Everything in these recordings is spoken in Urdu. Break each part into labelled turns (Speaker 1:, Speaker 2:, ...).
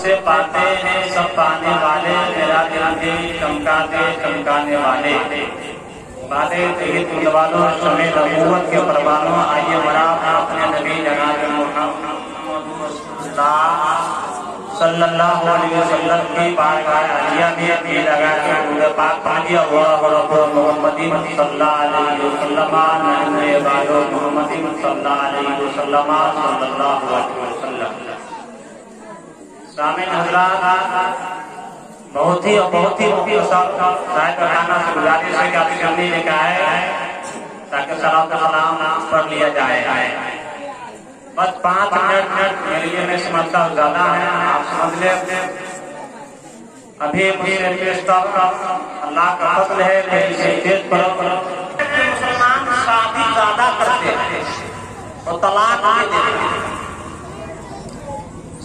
Speaker 1: سے پاتے ہیں سب پانے والے، میرا دل بھی چمکاتے چمکانے والے، والے تیرے والوں سمے نبوت کے پروانوں، آئیے برا اپنے نبی جناب محمد صلی اللہ علیہ وسلم کی بارگاہ عالیہ میں بھی لگا کے درود پاک پڑھیے، اللہ رب محمد صلی اللہ علیہ وسلم، نبی والو محمد صلی اللہ علیہ وسلم صلی اللہ علیہ وسلم۔ سامعین حضرات، بہت ہی مختصر صاحب خانہ سے گزارش ہے کہ آپ سامنے لے کے آئے تاکہ صلاۃ و سلام پڑھ لیا جائے۔ بس 5 منٹ میرے لیے میں سمجھتا ہوں زیادہ ہے، آپ سمجھ لیں۔ ابھی مجھے اللہ کا فضل ہے کہ اسے تیز پر مسلمان شادی زیادہ کرتے ہیں اور طلاق نہیں دیتے،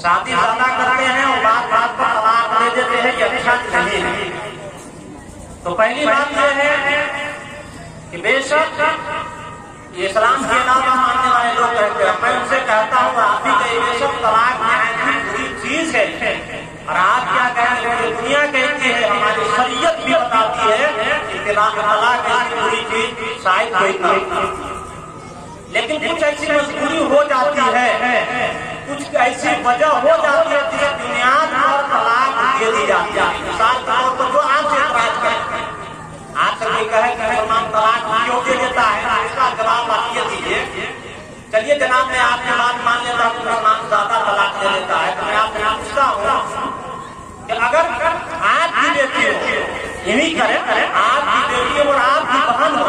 Speaker 1: شادی زیادہ کرتے ہیں اور بات پر طلاق دے دیتے ہیں، یہ اچھا نہیں ہے۔ تو پہلی بات یہ ہے کہ بے شک یہ اسلام کے علاوہ ماننے والے لوگ کہتے ہیں، میں ان سے کہتا ہوں آپ بھی کہ بے شک طلاق ایسی بری چیز ہے، اور آپ کیا کہیں گے، دنیا کہتی ہے، ہماری شریعت بھی بتاتی ہے کہ طلاق ایسی بری چیز شاید کوئی نہیں، لیکن کچھ ایسی مجبوری ہو جاتی ہے، کچھ ایسی وجہ ہو جاتی ہے جس بنیاد پر طلاق دے دی جاتی ہے۔ مثال کے طور پر جو آپ سے اعتراض کریں، آپ سے کوئی کہے کہ مسلمان طلاق کیوں دے دیتا ہے، اس کا جواب آپ یہ دیجیے، چلیے جناب میں آپ کی بات مان لیتا ہوں کہ مسلمان زیادہ طلاق دے دیتا ہے، تو میں آپ سے پوچھتا ہوں کہ اگر آپ کی بیٹی ہو، یہی کریں آپ کی بیٹی اور آپ کی بہن ہو،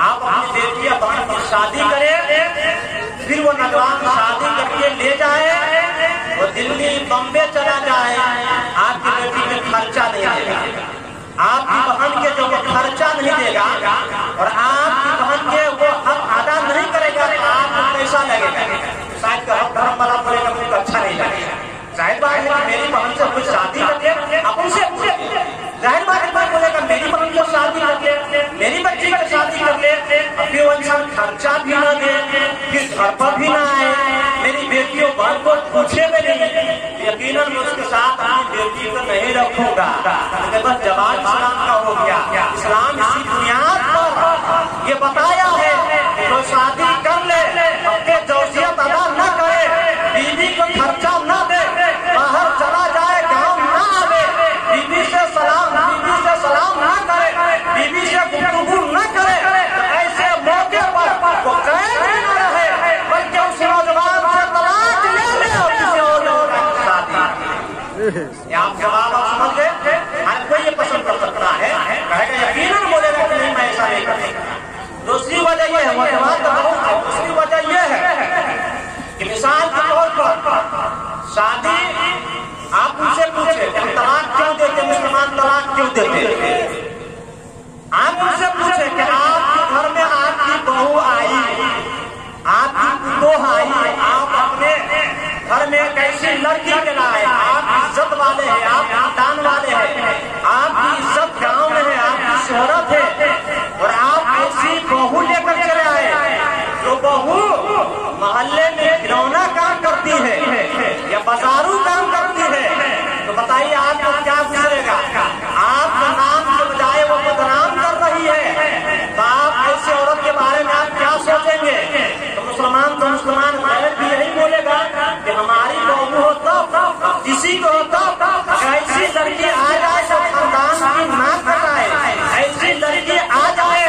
Speaker 1: آپ اپنی بیٹی یا بہن کی شادی کریں، پھر وہ نوجوان شادی کر کے لے جائے، وہ دلی بمبے چلا جائے، آپ کی بیٹی میں خرچہ نہیں دے گا، آپ کی بہن کے جو وہ خرچہ نہیں دے گا اور آپ کی بہن کے وہ حق ادا نہیں کرے گا، تو آپ کو کیسا لگے گا؟ شاید کہ حق دھرم والا بولے گا مجھے اچھا نہیں لگے گا۔ ظاہر بات ہے کہ میری بہن سے کچھ شادی کر کے آپ ان سے پوچھیں، ظاہر بات ہے بولے گا میری بہن کو شادی کر لے، میری بچی کو شادی کر لے، ابھی وہ انسان خرچہ بھی نہ دے، پھر گھر پر بھی نہ آئے، میری بیٹیوں بہن کو پوچھے بھی نہیں، یقیناً میں اس کے ساتھ اپنی بیٹی کو نہیں رکھوں گا، کیونکہ بس جواب اسلام کا ہو گیا۔ اسلام اسی بنیاد پر یہ بتایا ہے کہ جو شادی کر لے اپنے زوجیت ادا نہ کرے، بیوی کو خرچہ نہ دے، باہر چلا جائے گاؤں نہ آوے، بیوی سے سلام نہ کرے، بیوی سے گفتگو نہ کرے، ایسے موقع پر وہ قید بھی نہ رہے بلکہ اس نوجوان سے طلاق لے لے اور کسی اور لوگ شادی۔ یہ آپ جواب آپ سمجھ گئے؟ ہر کوئی یہ پسند کر سکتا ہے، کہے گا یقیناً بولے گا کہ نہیں میں ایسا نہیں کروں گا۔ دوسری وجہ یہ ہے، دوسری وجہ یہ ہے کہ مثال کے طور پر شادی آپ ان سے پوچھیں کہ طلاق کیوں دیتے، مسلمان طلاق کیوں دیتے، آپ ان سے پوچھیں کہ آپ کے گھر میں آپ کی بہو آئی، آپ کی پتوہ آئی، آپ اپنے گھر میں ایک ایسی لڑکی کے لائے، آپ عزت والے ہیں، آپ خاندان والے ہیں، آپ کی عزت گاؤں میں ہے، آپ کی شہرت ہے، اور آپ ایسی بہو لے کر چلے آئے جو بہو محلے میں گھرونا کام کرتی ہے یا بازارو کام کرتی ہے، تو بتائیے آپ کو کیا گزرے گا؟ آپ کا نام کے بجائے وہ بدنام کر رہی ہے، تو آپ ایسی عورت کے بارے میں آپ کیا سوچیں گے؟ تو مسلمان غیر بھی یہی بولے گا کہ ہماری بہو ہو تب، کسی کو ہو تب، ایسی لڑکی آ جائے جو خاندان کی ناک کٹائے، ایسی لڑکی آ جائے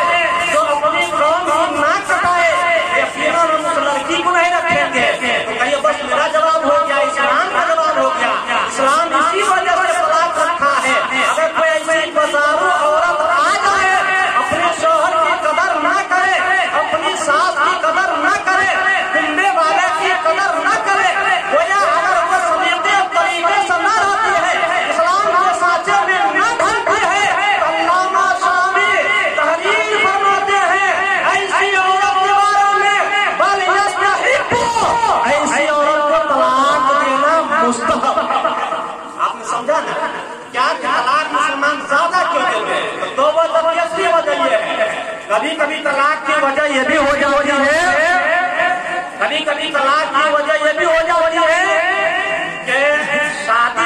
Speaker 1: جو اپنی قوم کی ناک کٹائے، یقیناً ہم اس لڑکی کو نہیں رکھیں گے۔ تو کہیے بس میرا جواب ہو گیا، اسلام کا جواب ہو گیا۔ اسلام اسی وجہ سے طلاق رکھا ہے، اگر کوئی ایسی بازارو عورت آ جائے، اپنے شوہر کی قدر نہ کرے، اپنی ساس کی قدر نہ کرے، کنبے والے کی قدر نہ کرے، گویا اگر وہ سلیقے طریقے سے نہ رہتی ہے، اسلام کے سانچے میں نہ ڈھلتی ہے، علامہ شامی تحریر فرماتے ہیں ایسی عورت کے بارے میں بل یستحب، ایسی عورت کو طلاق دینا مستحب۔ آپ نے سمجھا نا کیا طلاق مسلمان زیادہ کیوں دیتے ہیں؟ تو وہ تیسری وجہ یہ ہے، کبھی کبھی طلاق کی وجہ یہ بھی ہو جاتی ہے، کبھی کبھی طلاق کی وجہ یہ بھی ہو جاتی ہے کہ شادی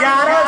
Speaker 1: 11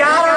Speaker 1: 11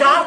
Speaker 1: 4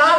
Speaker 1: 4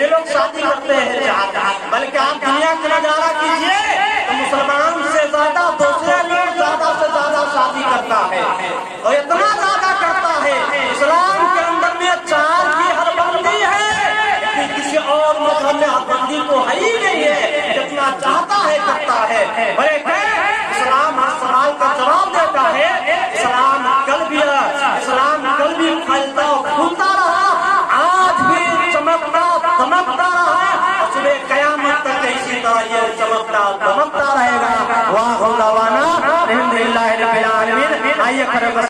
Speaker 1: کتنے لوگ شادی کرتے ہیں چاہتا، بلکہ آپ دنیا کا نظارہ کیجئے تو مسلمان سے زیادہ دوسرے لوگ زیادہ سے زیادہ شادی کرتا ہے، اور اتنا زیادہ کرتا ہے اسلام کے اندر میں 4 کی حد بندی ہے، کسی اور مذہب میں حد بندی تو ہے ہی نہیں ہے، جتنا چاہتا ہے کرتا ہے، بلکہ اسلام ہر سوال کا جواب دیتا ہے۔ اسلام کل بھی پھلتا اور پھولتا رہا، آج بھی چمکتا دمکتا رہا، صبح قیامت تک اسی طرح یہ چمکتا دمکتا رہے گا۔ واہ دعوانا الحمدللہ رب العالمین۔ آئیے